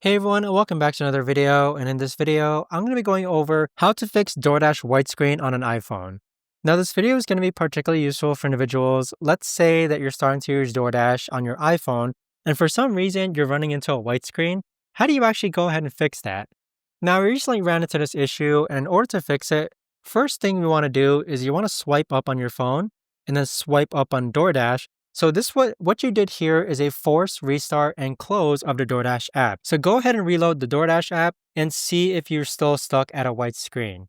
Hey everyone, and welcome back to another video. And in this video, I'm going to be going over how to fix DoorDash white screen on an iPhone. Now, this video is going to be particularly useful for individuals. Let's say that you're starting to use DoorDash on your iPhone, and for some reason you're running into a white screen. How do you actually go ahead and fix that? Now, I recently ran into this issue, and in order to fix it, first thing we want to do is you want to swipe up on your phone and then swipe up on DoorDash. So what you did here is a force restart and close of the DoorDash app. So go ahead and reload the DoorDash app and see if you're still stuck at a white screen.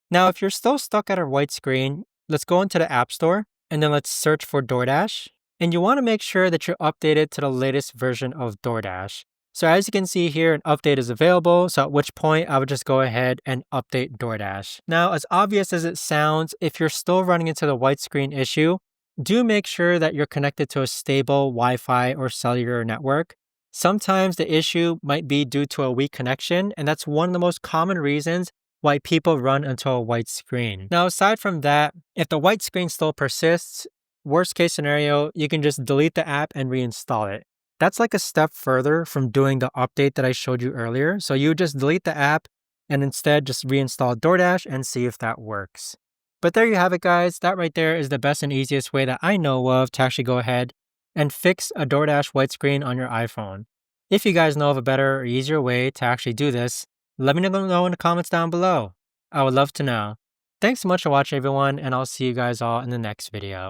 Now, if you're still stuck at a white screen, let's go into the App Store and then let's search for DoorDash. And you want to make sure that you're updated to the latest version of DoorDash. So as you can see here, an update is available. So at which point I would just go ahead and update DoorDash. Now, as obvious as it sounds, if you're still running into the white screen issue, do make sure that you're connected to a stable Wi-Fi or cellular network. Sometimes the issue might be due to a weak connection, and that's one of the most common reasons why people run into a white screen. Now, aside from that, if the white screen still persists, worst case scenario, you can just delete the app and reinstall it. That's like a step further from doing the update that I showed you earlier. So you just delete the app and instead just reinstall DoorDash and see if that works. But there you have it, guys. That right there is the best and easiest way that I know of to actually go ahead and fix a DoorDash white screen on your iPhone. If you guys know of a better or easier way to actually do this, let me know in the comments down below. I would love to know. Thanks so much for watching, everyone, and I'll see you guys all in the next video.